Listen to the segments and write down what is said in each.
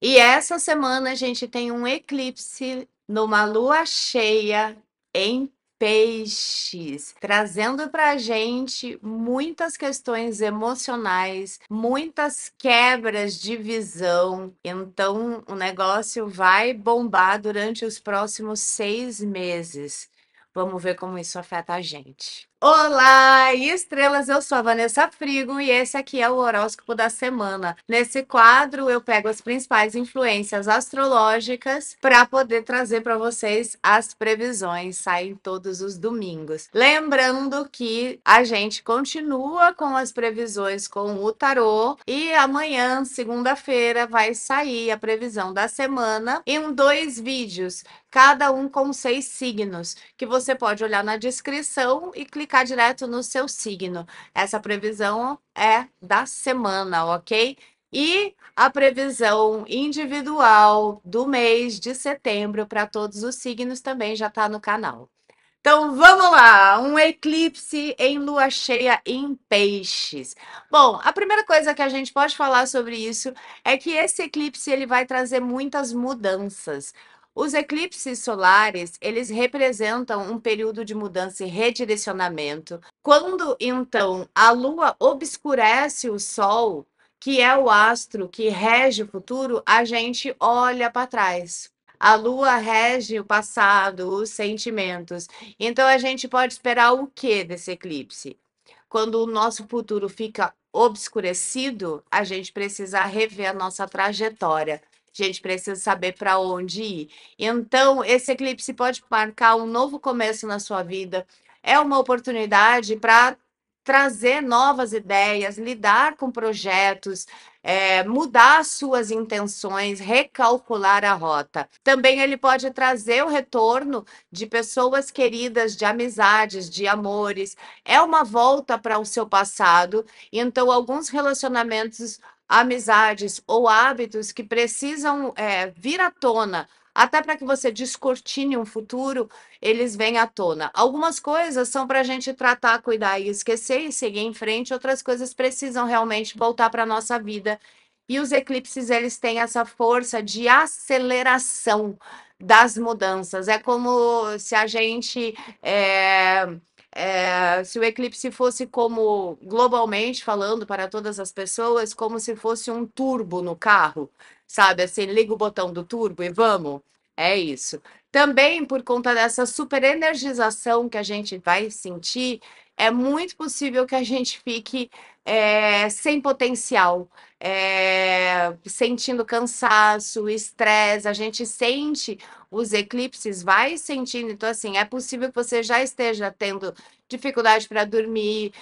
E essa semana a gente tem um eclipse numa lua cheia em Peixes, trazendo para a gente muitas questões emocionais, muitas quebras de visão. Então, o negócio vai bombar durante os próximos 6 meses. Vamos ver como isso afeta a gente. Olá, estrelas! Eu sou a Vanessa Frigo e esse aqui é o horóscopo da semana. Nesse quadro, eu pego as principais influências astrológicas para poder trazer para vocês as previsões. Saem todos os domingos. Lembrando que a gente continua com as previsões com o tarô e amanhã, segunda-feira, vai sair a previsão da semana em 2 vídeos, cada um com 6 signos, que você pode olhar na descrição e clicar direto no seu signo. Essa previsão é da semana, ok? E a previsão individual do mês de setembro para todos os signos também já está no canal. Então vamos lá, um eclipse em lua cheia em peixes. Bom, a primeira coisa que a gente pode falar sobre isso é que esse eclipse ele vai trazer muitas mudanças. Os eclipses solares, eles representam um período de mudança e redirecionamento. Quando então a lua obscurece o sol, que é o astro que rege o futuro, a gente olha para trás. A lua rege o passado, os sentimentos. Então a gente pode esperar o que desse eclipse? Quando o nosso futuro fica obscurecido, a gente precisa rever a nossa trajetória. A gente precisa saber para onde ir. Então, esse eclipse pode marcar um novo começo na sua vida. É uma oportunidade para trazer novas ideias, lidar com projetos, mudar suas intenções, recalcular a rota. Também ele pode trazer o retorno de pessoas queridas, de amizades, de amores. É uma volta para o seu passado. Então, alguns relacionamentos, amizades ou hábitos que precisam vir à tona, até para que você descortine um futuro, eles vêm à tona. Algumas coisas são para a gente tratar, cuidar e esquecer e seguir em frente, outras coisas precisam realmente voltar para a nossa vida. E os eclipses, eles têm essa força de aceleração das mudanças. É como se a gente. Se o eclipse fosse como, globalmente falando para todas as pessoas, como se fosse um turbo no carro, sabe? Assim, liga o botão do turbo e vamos. É isso. Também por conta dessa super energização que a gente vai sentir, é muito possível que a gente fique sem potencial, sentindo cansaço, estresse. A gente sente os eclipses, vai sentindo. Então, assim, é possível que você já esteja tendo dificuldade para dormir,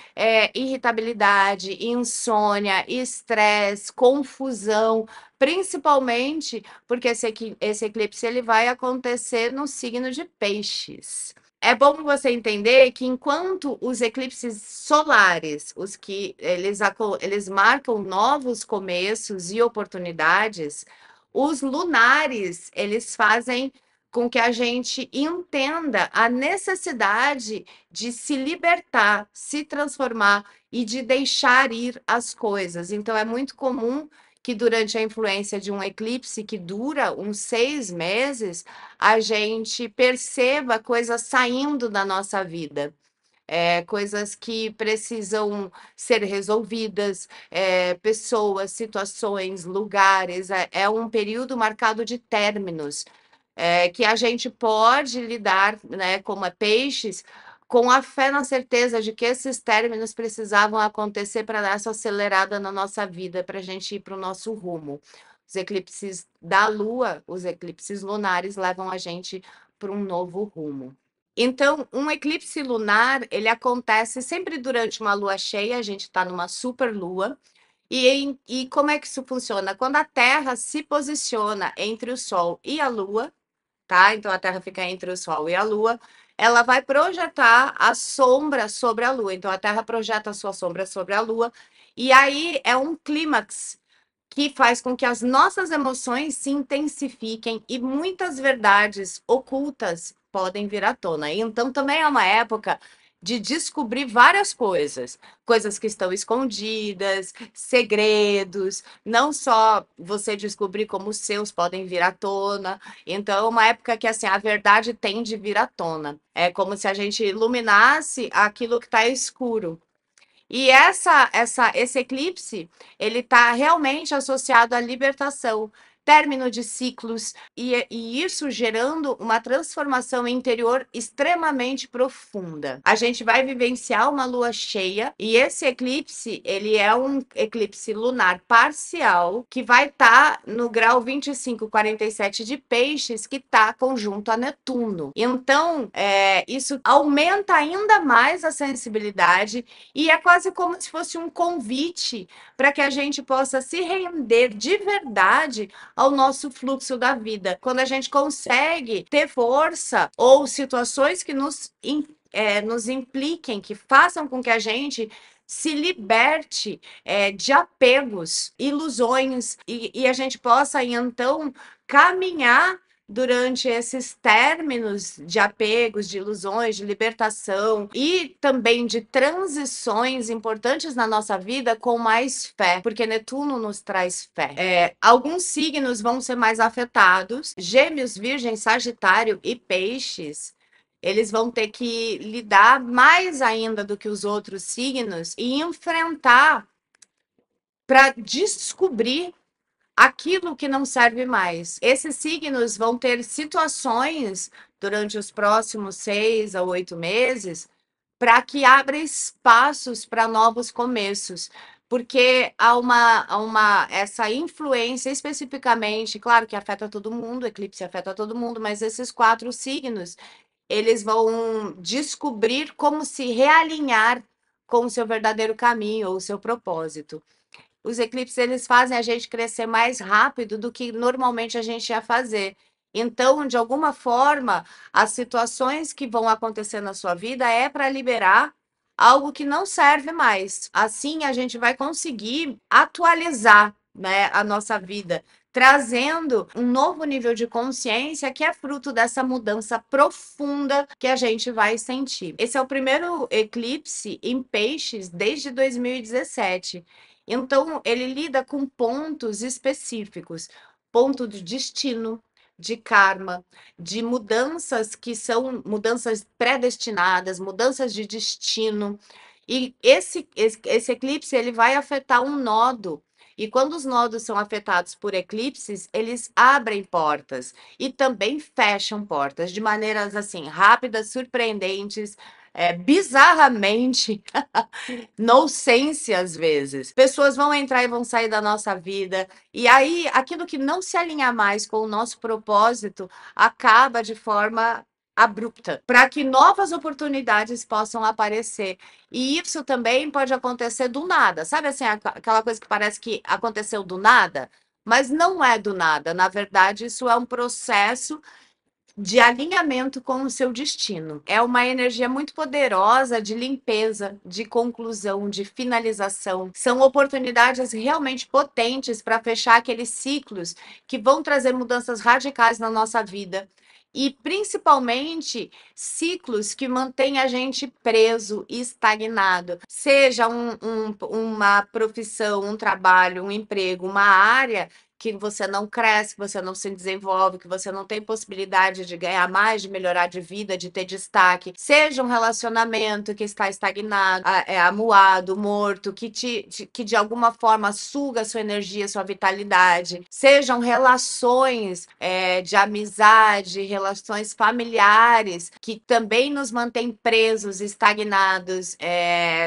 irritabilidade, insônia, estresse, confusão, principalmente porque esse eclipse ele vai acontecer no signo de Peixes. É bom você entender que enquanto os eclipses solares, os que eles marcam novos começos e oportunidades, os lunares, eles fazem com que a gente entenda a necessidade de se libertar, se transformar e de deixar ir as coisas. Então, é muito comum que durante a influência de um eclipse que dura uns 6 meses, a gente perceba coisas saindo da nossa vida. Coisas que precisam ser resolvidas, pessoas, situações, lugares. É um período marcado de términos, que a gente pode lidar, né, como é peixes, com a fé na certeza de que esses términos precisavam acontecer para dar essa acelerada na nossa vida, para a gente ir para o nosso rumo. Os eclipses da Lua, os eclipses lunares, levam a gente para um novo rumo. Então, um eclipse lunar, ele acontece sempre durante uma lua cheia, a gente está numa super lua. E como é que isso funciona? Quando a Terra se posiciona entre o Sol e a Lua, tá? Então a Terra fica entre o Sol e a Lua, ela vai projetar a sombra sobre a Lua. Então a Terra projeta a sua sombra sobre a Lua, e aí é um clímax que faz com que as nossas emoções se intensifiquem e muitas verdades ocultas podem vir à tona. Então também é uma época de descobrir várias coisas, coisas que estão escondidas, segredos, não só você descobrir como os seus podem vir à tona. Então, é uma época que assim a verdade tende a vir à tona. É como se a gente iluminasse aquilo que está escuro. E esse eclipse, ele está realmente associado à libertação, término de ciclos, e isso gerando uma transformação interior extremamente profunda. A gente vai vivenciar uma lua cheia, e esse eclipse, ele é um eclipse lunar parcial, que vai estar no grau 25,47 de peixes, que está conjunto a Netuno. Então, isso aumenta ainda mais a sensibilidade e é quase como se fosse um convite para que a gente possa se render de verdade ao nosso fluxo da vida. Quando a gente consegue ter força ou situações que nos impliquem, que façam com que a gente se liberte de apegos, ilusões, e a gente possa então caminhar durante esses términos de apegos, de ilusões, de libertação e também de transições importantes na nossa vida com mais fé, porque Netuno nos traz fé. Alguns signos vão ser mais afetados, Gêmeos, Virgem, Sagitário e Peixes. Eles vão ter que lidar mais ainda do que os outros signos e enfrentar para descobrir aquilo que não serve mais. Esses signos vão ter situações durante os próximos 6 a 8 meses para que abra espaços para novos começos. Porque há uma essa influência especificamente, claro que afeta todo mundo, o eclipse afeta todo mundo, mas esses 4 signos, eles vão descobrir como se realinhar com o seu verdadeiro caminho ou o seu propósito. Os eclipses eles fazem a gente crescer mais rápido do que normalmente a gente ia fazer. Então, de alguma forma, as situações que vão acontecer na sua vida é para liberar algo que não serve mais. Assim, a gente vai conseguir atualizar, né, a nossa vida, trazendo um novo nível de consciência que é fruto dessa mudança profunda que a gente vai sentir. Esse é o primeiro eclipse em peixes desde 2017. Então, ele lida com pontos específicos, ponto de destino, de karma, de mudanças que são mudanças predestinadas, mudanças de destino. E esse eclipse ele vai afetar um nodo. E quando os nodos são afetados por eclipses, eles abrem portas e também fecham portas de maneiras assim rápidas, surpreendentes, bizarramente nonsense às vezes. Pessoas vão entrar e vão sair da nossa vida, e aí aquilo que não se alinha mais com o nosso propósito acaba de forma abrupta, para que novas oportunidades possam aparecer. E isso também pode acontecer do nada, sabe assim, aquela coisa que parece que aconteceu do nada, mas não é do nada. Na verdade, isso é um processo de alinhamento com o seu destino. É uma energia muito poderosa de limpeza, de conclusão, de finalização. São oportunidades realmente potentes para fechar aqueles ciclos que vão trazer mudanças radicais na nossa vida. E principalmente ciclos que mantêm a gente preso e estagnado. Seja uma profissão, um trabalho, um emprego, uma área que você não cresce, que você não se desenvolve, que você não tem possibilidade de ganhar mais, de melhorar de vida, de ter destaque, seja um relacionamento que está estagnado, amuado, morto, que de alguma forma suga sua energia, sua vitalidade, sejam relações de amizade, relações familiares, que também nos mantêm presos, estagnados,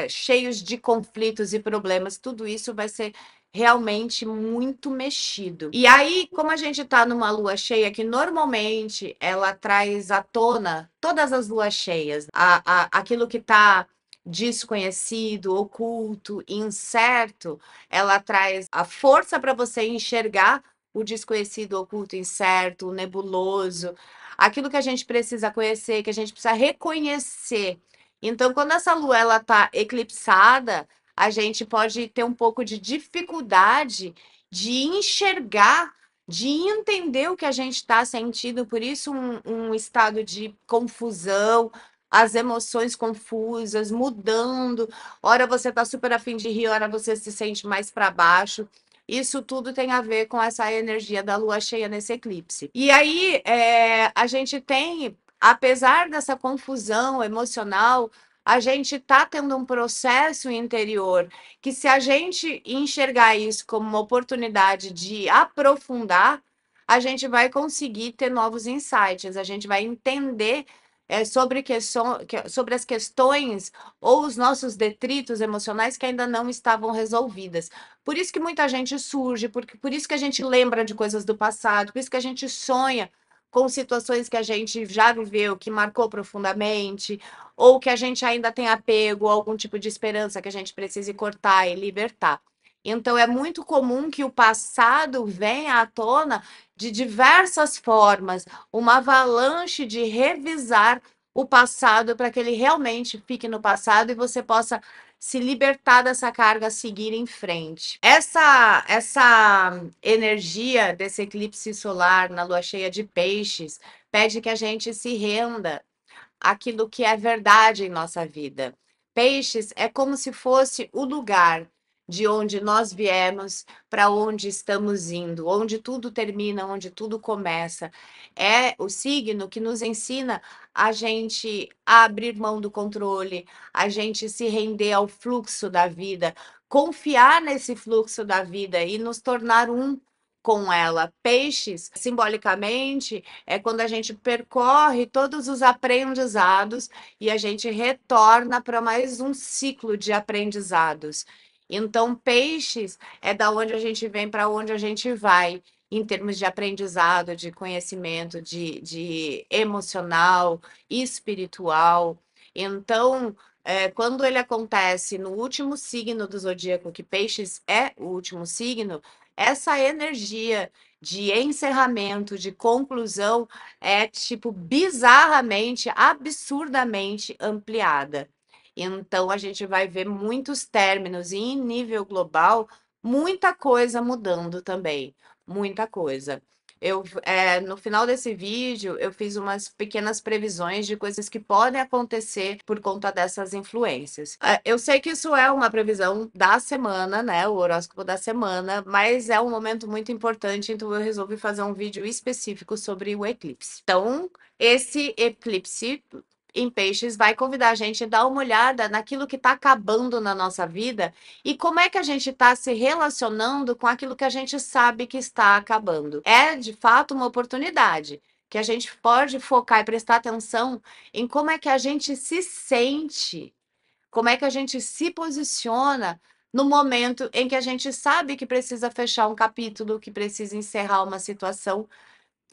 cheios de conflitos e problemas, tudo isso vai ser realmente muito mexido. E aí, como a gente está numa lua cheia que normalmente ela traz à tona todas as luas cheias, aquilo que está desconhecido, oculto, incerto, ela traz a força para você enxergar o desconhecido, oculto, incerto, o nebuloso, aquilo que a gente precisa conhecer, que a gente precisa reconhecer. Então, quando essa lua ela está eclipsada, a gente pode ter um pouco de dificuldade de enxergar, de entender o que a gente está sentindo, por isso um estado de confusão, as emoções confusas, mudando. Ora você está super afim de rir, ora você se sente mais para baixo. Isso tudo tem a ver com essa energia da lua cheia nesse eclipse. E aí, a gente tem, apesar dessa confusão emocional, a gente está tendo um processo interior que, se a gente enxergar isso como uma oportunidade de aprofundar, a gente vai conseguir ter novos insights, a gente vai entender sobre as questões ou os nossos detritos emocionais que ainda não estavam resolvidas. Por isso que muita gente surge, por isso que a gente lembra de coisas do passado, por isso que a gente sonha com situações que a gente já viveu, que marcou profundamente, ou que a gente ainda tem apego, algum tipo de esperança que a gente precise cortar e libertar. Então, é muito comum que o passado venha à tona de diversas formas, uma avalanche de revisar o passado para que ele realmente fique no passado e você possa se libertar dessa carga, seguir em frente. Essa energia desse eclipse solar na lua cheia de peixes pede que a gente se renda aquilo que é verdade em nossa vida. Peixes é como se fosse o lugar de onde nós viemos, para onde estamos indo, onde tudo termina, onde tudo começa. É o signo que nos ensina a gente a abrir mão do controle, a gente se render ao fluxo da vida, confiar nesse fluxo da vida e nos tornar um com ela. Peixes, simbolicamente, é quando a gente percorre todos os aprendizados e a gente retorna para mais um ciclo de aprendizados. Então, peixes é da onde a gente vem para onde a gente vai, em termos de aprendizado, de conhecimento, de emocional, espiritual. Então, quando ele acontece no último signo do zodíaco, que peixes é o último signo, essa energia de encerramento, de conclusão, é tipo bizarramente, absurdamente ampliada. Então a gente vai ver muitos términos e em nível global, muita coisa mudando também, muita coisa. No final desse vídeo, eu fiz umas pequenas previsões de coisas que podem acontecer por conta dessas influências. Eu sei que isso é uma previsão da semana, né? O horóscopo da semana, mas é um momento muito importante, então eu resolvi fazer um vídeo específico sobre o eclipse. Então, esse eclipse em Peixes vai convidar a gente a dar uma olhada naquilo que está acabando na nossa vida e como é que a gente está se relacionando com aquilo que a gente sabe que está acabando. É, de fato, uma oportunidade que a gente pode focar e prestar atenção em como é que a gente se sente, como é que a gente se posiciona no momento em que a gente sabe que precisa fechar um capítulo, que precisa encerrar uma situação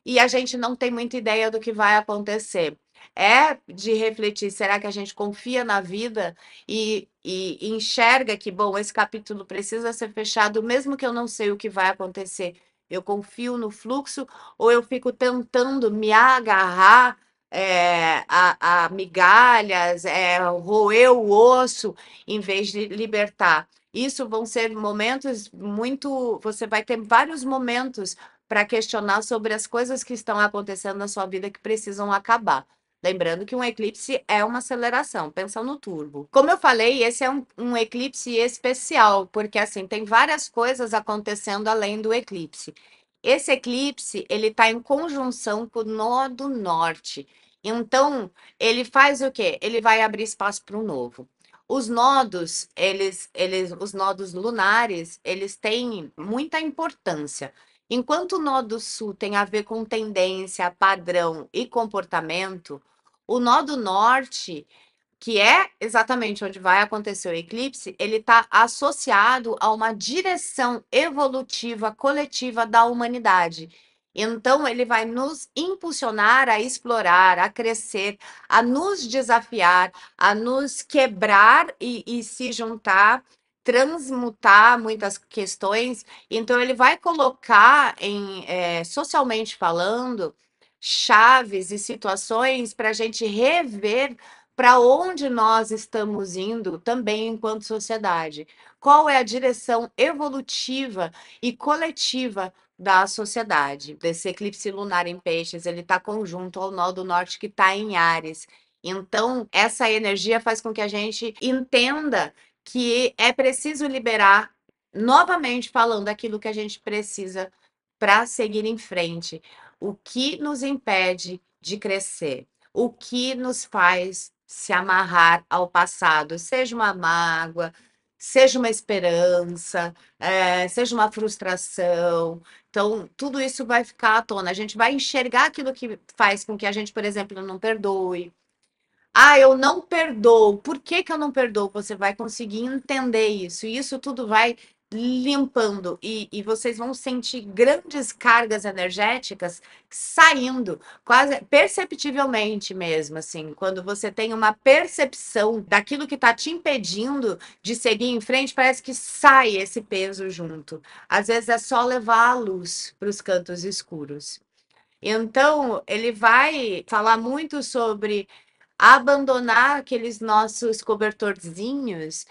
e a gente não tem muita ideia do que vai acontecer. É de refletir, será que a gente confia na vida e enxerga que, bom, esse capítulo precisa ser fechado, mesmo que eu não sei o que vai acontecer. Eu confio no fluxo ou eu fico tentando me agarrar a migalhas, roer o osso, em vez de libertar. Isso vão ser momentos muito. Você vai ter vários momentos para questionar sobre as coisas que estão acontecendo na sua vida que precisam acabar. Lembrando que um eclipse é uma aceleração, pensa no turbo. Como eu falei, esse é um eclipse especial, porque assim, tem várias coisas acontecendo além do eclipse. Esse eclipse, ele está em conjunção com o nó do norte. Então, ele faz o quê? Ele vai abrir espaço para o novo. Os nodos, os nodos lunares, eles têm muita importância. Enquanto o nó do sul tem a ver com tendência, padrão e comportamento, o nó do norte, que é exatamente onde vai acontecer o eclipse, ele está associado a uma direção evolutiva coletiva da humanidade. Então, ele vai nos impulsionar a explorar, a crescer, a nos desafiar, a nos quebrar e se juntar, transmutar muitas questões. Então, ele vai colocar socialmente falando, chaves e situações para a gente rever para onde nós estamos indo também enquanto sociedade. Qual é a direção evolutiva e coletiva da sociedade? Desse eclipse lunar em Peixes, ele está conjunto ao nó do norte que está em Áries. Então, essa energia faz com que a gente entenda que é preciso liberar, novamente falando, aquilo que a gente precisa para seguir em frente. O que nos impede de crescer? O que nos faz se amarrar ao passado? Seja uma mágoa, seja uma esperança, seja uma frustração. Então, tudo isso vai ficar à tona. A gente vai enxergar aquilo que faz com que a gente, por exemplo, não perdoe. Ah, eu não perdoo. Por que que eu não perdoo? Você vai conseguir entender isso. E isso tudo vai limpando. E vocês vão sentir grandes cargas energéticas saindo, quase perceptivelmente mesmo, assim. Quando você tem uma percepção daquilo que está te impedindo de seguir em frente, parece que sai esse peso junto. Às vezes é só levar a luz para os cantos escuros. Então, ele vai falar muito sobre abandonar aqueles nossos cobertorzinhos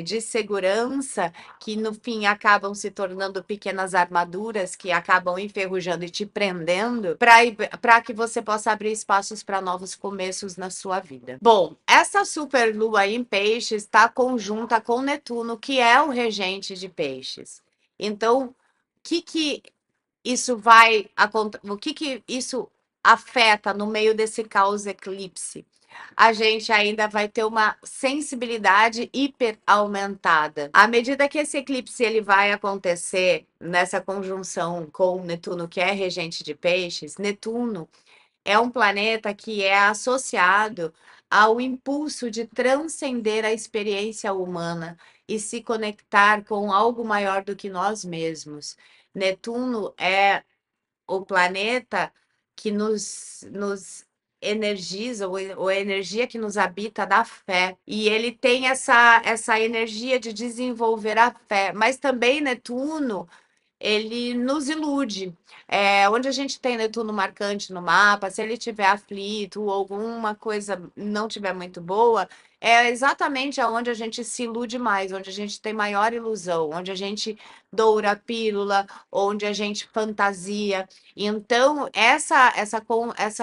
de segurança que no fim acabam se tornando pequenas armaduras que acabam enferrujando e te prendendo para que você possa abrir espaços para novos começos na sua vida. Bom, essa super lua em peixes está conjunta com Netuno, que é o regente de peixes. Então, o que isso vai o que isso afeta no meio desse caos eclipse? A gente ainda vai ter uma sensibilidade hiper aumentada. À medida que esse eclipse ele vai acontecer nessa conjunção com Netuno, que é regente de peixes, Netuno é um planeta que é associado ao impulso de transcender a experiência humana e se conectar com algo maior do que nós mesmos. Netuno é o planeta que nos energiza, ou a energia que nos habita da fé. E ele tem essa energia de desenvolver a fé. Mas também Netuno ele nos ilude. Onde a gente tem Netuno marcante no mapa, se ele tiver aflito ou alguma coisa não tiver muito boa, é exatamente aonde a gente se ilude mais, onde a gente tem maior ilusão, onde a gente doura a pílula, onde a gente fantasia. Então,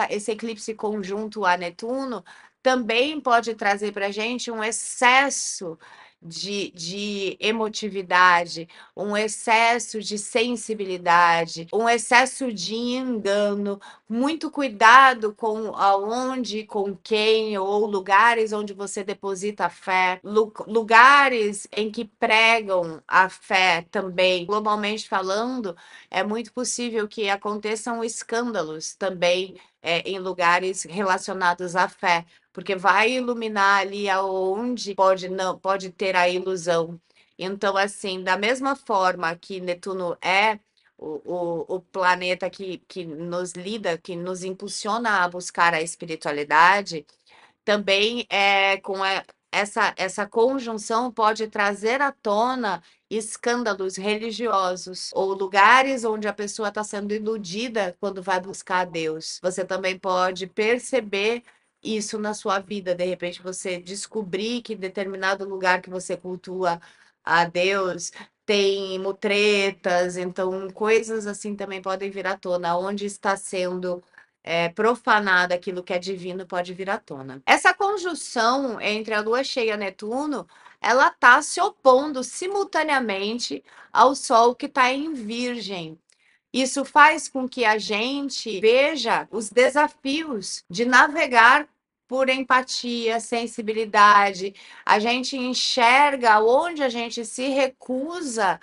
esse eclipse conjunto a Netuno também pode trazer para a gente um excesso de emotividade, um excesso de sensibilidade, um excesso de engano, muito cuidado com aonde, com quem, ou lugares onde você deposita a fé, lugares em que pregam a fé também. Globalmente falando, é muito possível que aconteçam escândalos também em lugares relacionados à fé, porque vai iluminar ali aonde pode ter a ilusão. Então, assim, da mesma forma que Netuno é o planeta que nos lida, que nos impulsiona a buscar a espiritualidade, também essa conjunção pode trazer à tona escândalos religiosos ou lugares onde a pessoa está sendo iludida quando vai buscar a Deus. Você também pode perceber isso na sua vida. De repente, você descobrir que em determinado lugar que você cultua a Deus tem mutretas, então coisas assim também podem vir à tona, onde está sendo profanada aquilo que é divino pode vir à tona. Essa conjunção entre a lua cheia e Netuno, ela está se opondo simultaneamente ao Sol que está em Virgem. Isso faz com que a gente veja os desafios de navegar por empatia, sensibilidade. A gente enxerga onde a gente se recusa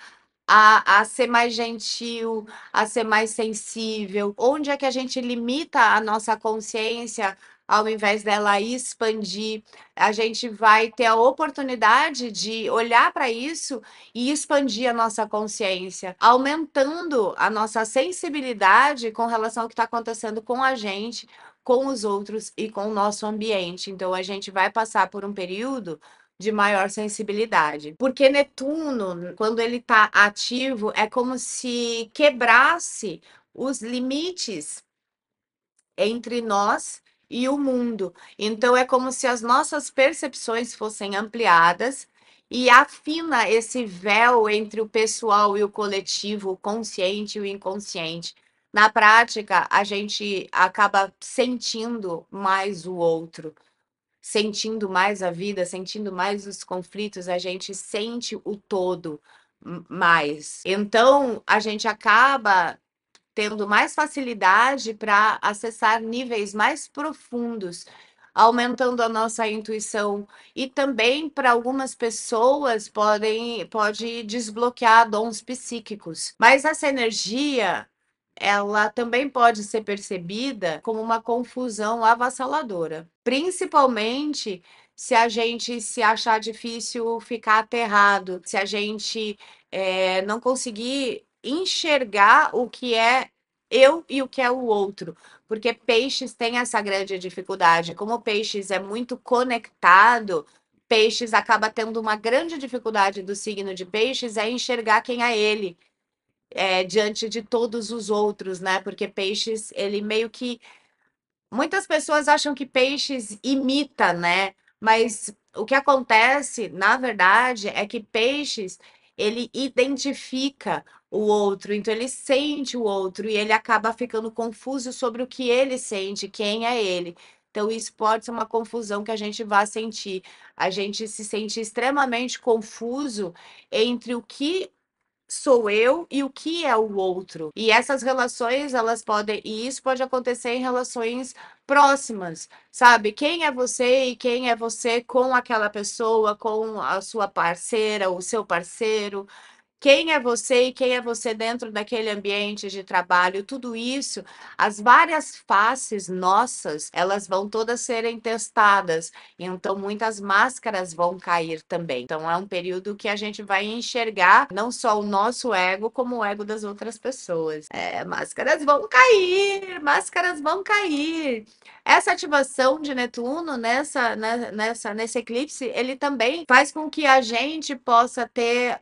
a ser mais gentil, a ser mais sensível, onde é que a gente limita a nossa consciência ao invés dela expandir, a gente vai ter a oportunidade de olhar para isso e expandir a nossa consciência, aumentando a nossa sensibilidade com relação ao que está acontecendo com a gente, com os outros e com o nosso ambiente. Então, a gente vai passar por um período de maior sensibilidade. Porque Netuno, quando ele está ativo, é como se quebrasse os limites entre nós e o mundo. Então, é como se as nossas percepções fossem ampliadas e afina esse véu entre o pessoal e o coletivo, o consciente e o inconsciente. Na prática, a gente acaba sentindo mais o outro, sentindo mais a vida, sentindo mais os conflitos, a gente sente o todo mais. Então, a gente acaba tendo mais facilidade para acessar níveis mais profundos, aumentando a nossa intuição e também para algumas pessoas pode desbloquear dons psíquicos. Mas essa energia ela também pode ser percebida como uma confusão avassaladora, principalmente se a gente se achar difícil ficar aterrado, se a gente não conseguir enxergar o que é eu e o que é o outro, porque peixes têm essa grande dificuldade. Como peixes é muito conectado, peixes acaba tendo uma grande dificuldade do signo de peixes é enxergar quem é ele diante de todos os outros, né? Porque peixes, ele meio que muitas pessoas acham que peixes imita, né? Mas o que acontece, na verdade, é que peixes ele identifica o outro, então ele sente o outro e ele acaba ficando confuso sobre o que ele sente, quem é ele. Então, isso pode ser uma confusão que a gente vai sentir. A gente se sente extremamente confuso entre o que sou eu e o que é o outro. E essas relações, elas podem, e isso pode acontecer em relações próximas, sabe? Quem é você e quem é você com aquela pessoa, com a sua parceira, o seu parceiro, quem é você e quem é você dentro daquele ambiente de trabalho, tudo isso, as várias faces nossas, elas vão todas serem testadas. Então, muitas máscaras vão cair também. Então, é um período que a gente vai enxergar não só o nosso ego, como o ego das outras pessoas. Máscaras vão cair, máscaras vão cair. Essa ativação de Netuno nesse eclipse, ele também faz com que a gente possa ter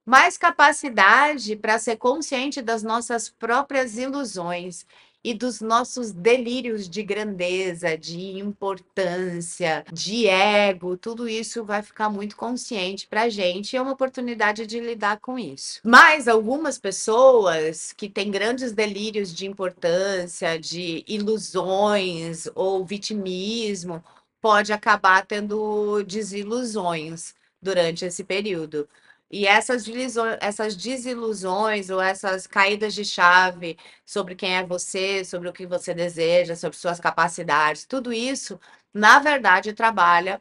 mais capacidade para ser consciente das nossas próprias ilusões e dos nossos delírios de grandeza, de importância, de ego, tudo isso vai ficar muito consciente para a gente e é uma oportunidade de lidar com isso. Mas algumas pessoas que têm grandes delírios de importância, de ilusões ou vitimismo, pode acabar tendo desilusões durante esse período. E essas desilusões ou essas caídas de chave sobre quem é você, sobre o que você deseja, sobre suas capacidades, tudo isso, na verdade, trabalha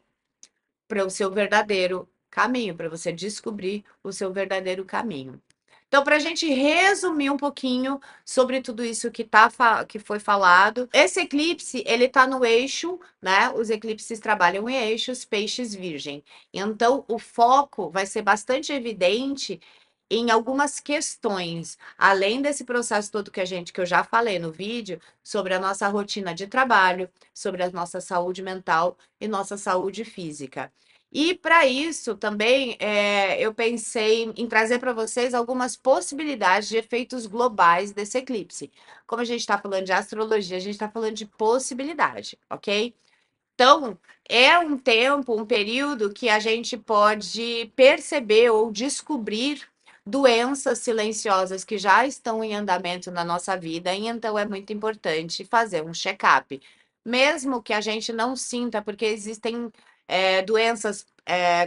para o seu verdadeiro caminho, para você descobrir o seu verdadeiro caminho. Então, para a gente resumir um pouquinho sobre tudo isso que foi falado, esse eclipse ele está no eixo, né? Os eclipses trabalham em eixos peixes virgem. Então, o foco vai ser bastante evidente em algumas questões, além desse processo todo que eu já falei no vídeo, sobre a nossa rotina de trabalho, sobre a nossa saúde mental e nossa saúde física. E para isso também eu pensei em trazer para vocês algumas possibilidades de efeitos globais desse eclipse. Como a gente está falando de astrologia, a gente está falando de possibilidade, ok? Então, é um tempo, um período que a gente pode perceber ou descobrir doenças silenciosas que já estão em andamento na nossa vida, e então é muito importante fazer um check-up. Mesmo que a gente não sinta, porque existem doenças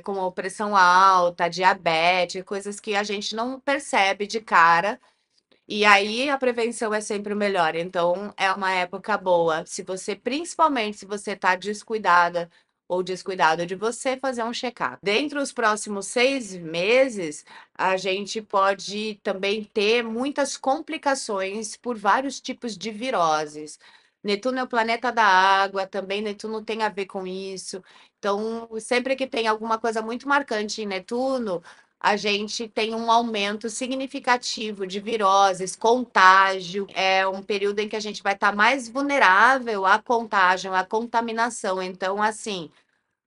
como pressão alta, diabetes, coisas que a gente não percebe de cara e aí a prevenção é sempre o melhor. Então é uma época boa. Se você, principalmente se você está descuidada ou descuidado de você, fazer um check-up. Dentro dos próximos 6 meses, a gente pode também ter muitas complicações por vários tipos de viroses. Netuno é o planeta da água, também Netuno tem a ver com isso. Então, sempre que tem alguma coisa muito marcante em Netuno, a gente tem um aumento significativo de viroses, contágio. É um período em que a gente vai estar mais vulnerável à contágio, à contaminação. Então, assim,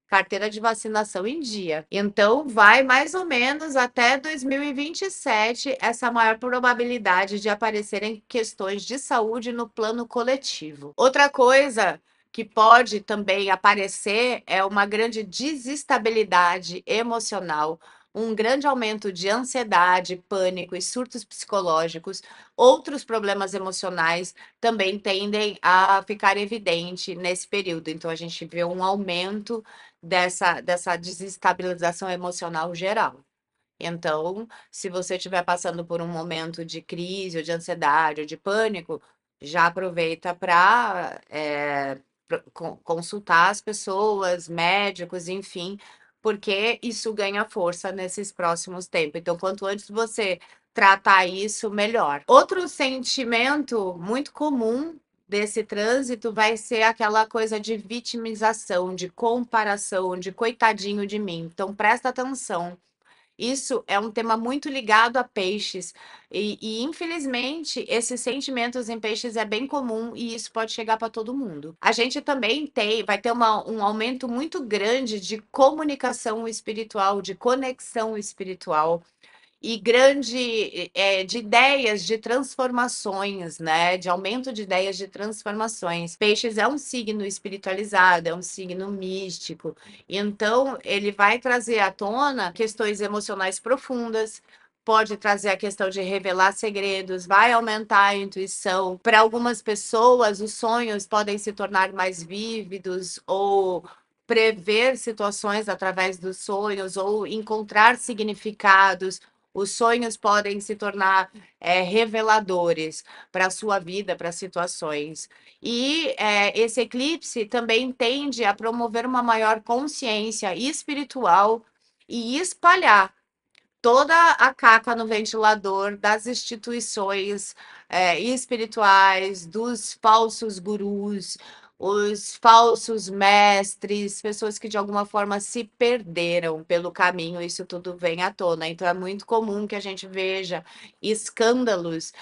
carteira de vacinação em dia. Então, vai mais ou menos até 2027 essa maior probabilidade de aparecerem questões de saúde no plano coletivo. Outra coisa que pode também aparecer é uma grande desestabilidade emocional, um grande aumento de ansiedade, pânico e surtos psicológicos. Outros problemas emocionais também tendem a ficar evidente nesse período. Então, a gente vê um aumento dessa desestabilização emocional geral. Então, se você estiver passando por um momento de crise, ou de ansiedade, ou de pânico, já aproveita para consultar as pessoas, médicos, enfim, porque isso ganha força nesses próximos tempos. Então, quanto antes você tratar isso, melhor. Outro sentimento muito comum desse trânsito vai ser aquela coisa de vitimização, de comparação, de coitadinho de mim. Então, presta atenção. Isso é um tema muito ligado a peixes, infelizmente esses sentimentos em peixes é bem comum e isso pode chegar para todo mundo. A gente também vai ter um aumento muito grande de comunicação espiritual, de conexão espiritual e grande de ideias de transformações, né? De aumento de ideias de transformações. Peixes é um signo espiritualizado, é um signo místico, então ele vai trazer à tona questões emocionais profundas. Pode trazer a questão de revelar segredos, vai aumentar a intuição. Para algumas pessoas, os sonhos podem se tornar mais vívidos ou prever situações através dos sonhos ou encontrar significados. Os sonhos podem se tornar reveladores para a sua vida, para situações. E esse eclipse também tende a promover uma maior consciência espiritual e espalhar toda a caca no ventilador das instituições espirituais, dos falsos gurus, os falsos mestres, pessoas que de alguma forma se perderam pelo caminho, isso tudo vem à tona. Então é muito comum que a gente veja escândalos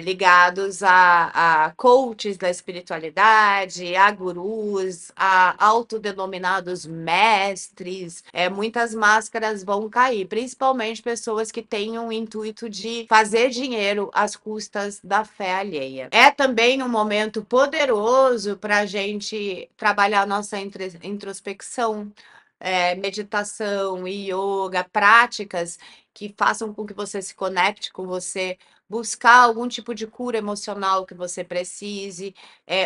ligados a coaches da espiritualidade, a gurus, a autodenominados mestres. Muitas máscaras vão cair, principalmente pessoas que têm um intuito de fazer dinheiro às custas da fé alheia. É também um momento poderoso para a gente trabalhar nossa introspecção, meditação, yoga, práticas que façam com que você se conecte com você, buscar algum tipo de cura emocional que você precise,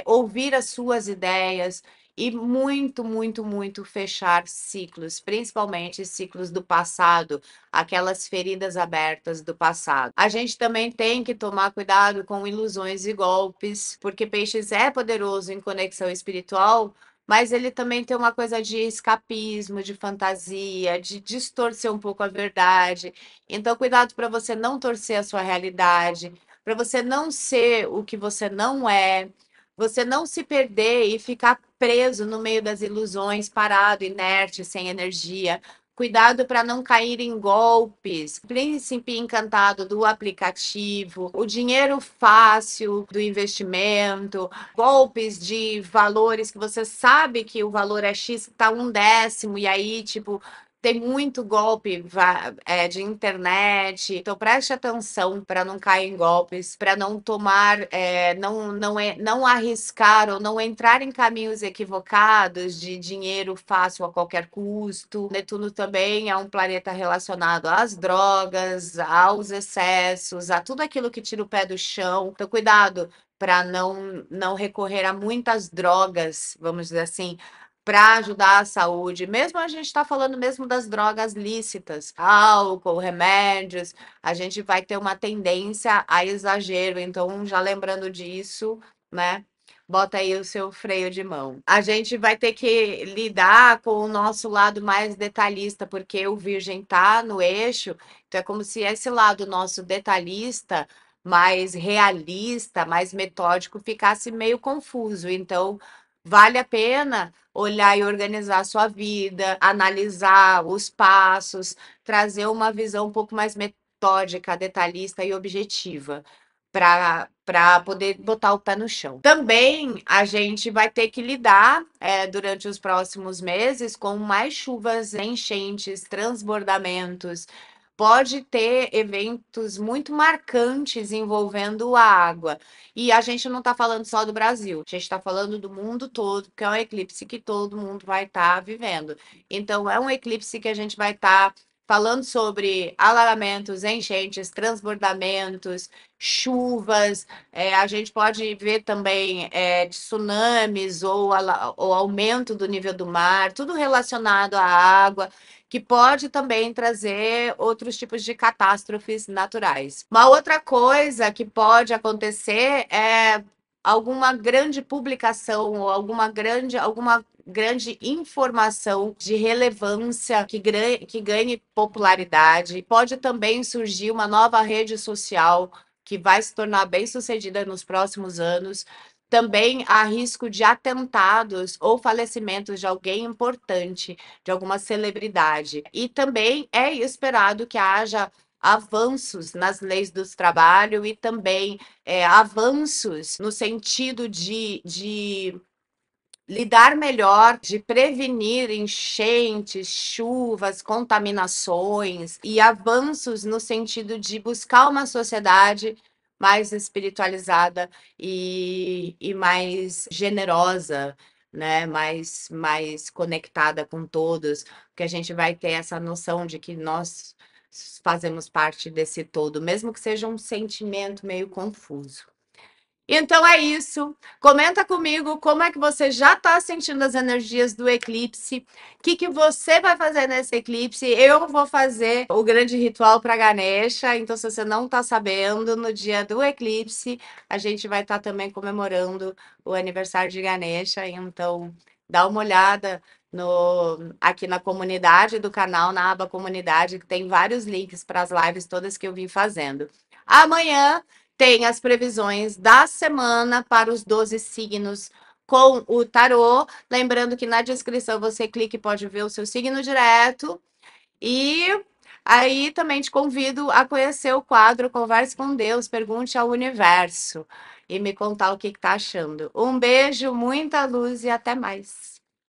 ouvir as suas ideias e muito, muito, muito fechar ciclos, principalmente ciclos do passado, aquelas feridas abertas do passado. A gente também tem que tomar cuidado com ilusões e golpes, porque Peixes é poderoso em conexão espiritual, mas ele também tem uma coisa de escapismo, de fantasia, de distorcer um pouco a verdade. Então, cuidado para você não torcer a sua realidade, para você não ser o que você não é, você não se perder e ficar preso no meio das ilusões, parado, inerte, sem energia. Cuidado para não cair em golpes. Príncipe encantado do aplicativo, o dinheiro fácil do investimento, golpes de valores que você sabe que o valor é X, está um décimo, e aí, tipo, tem muito golpe de internet, então preste atenção para não cair em golpes, para não tomar, não arriscar ou não entrar em caminhos equivocados de dinheiro fácil a qualquer custo. Netuno também é um planeta relacionado às drogas, aos excessos, a tudo aquilo que tira o pé do chão. Então, cuidado para não recorrer a muitas drogas, vamos dizer assim, para ajudar a saúde. Mesmo a gente está falando mesmo das drogas lícitas, álcool, remédios, a gente vai ter uma tendência a exagero. Então, já lembrando disso, né? Bota aí o seu freio de mão. A gente vai ter que lidar com o nosso lado mais detalhista, porque o Virgem tá no eixo, então é como se esse lado nosso detalhista, mais realista, mais metódico, ficasse meio confuso. Então, vale a pena olhar e organizar a sua vida, analisar os passos, trazer uma visão um pouco mais metódica, detalhista e objetiva para poder botar o pé no chão. Também a gente vai ter que lidar durante os próximos meses com mais chuvas, enchentes, transbordamentos. Pode ter eventos muito marcantes envolvendo a água. E a gente não está falando só do Brasil, a gente está falando do mundo todo, porque é um eclipse que todo mundo vai estar vivendo. Então, é um eclipse que a gente vai estar falando sobre alagamentos, enchentes, transbordamentos, chuvas. A gente pode ver também de tsunamis ou aumento do nível do mar, tudo relacionado à água, que pode também trazer outros tipos de catástrofes naturais. Uma outra coisa que pode acontecer é alguma grande publicação ou alguma grande informação de relevância que ganhe popularidade. Pode também surgir uma nova rede social que vai se tornar bem sucedida nos próximos anos. Também há risco de atentados ou falecimentos de alguém importante, de alguma celebridade. E também é esperado que haja avanços nas leis do trabalho e também avanços no sentido de lidar melhor, de prevenir enchentes, chuvas, contaminações e avanços no sentido de buscar uma sociedade mais espiritualizada e mais generosa, né? Mais conectada com todos, porque a gente vai ter essa noção de que nós fazemos parte desse todo, mesmo que seja um sentimento meio confuso. Então é isso. Comenta comigo como é que você já está sentindo as energias do eclipse. O que você vai fazer nesse eclipse? Eu vou fazer o grande ritual para Ganesha. Então, se você não está sabendo, no dia do eclipse, a gente vai estar também comemorando o aniversário de Ganesha. Então, dá uma olhada aqui na comunidade do canal, na aba comunidade, que tem vários links para as lives todas que eu vim fazendo. Amanhã tem as previsões da semana para os 12 signos com o tarô. Lembrando que na descrição você clica e pode ver o seu signo direto. E aí também te convido a conhecer o quadro Converse com Deus, Pergunte ao Universo e me contar o que está achando. Um beijo, muita luz e até mais.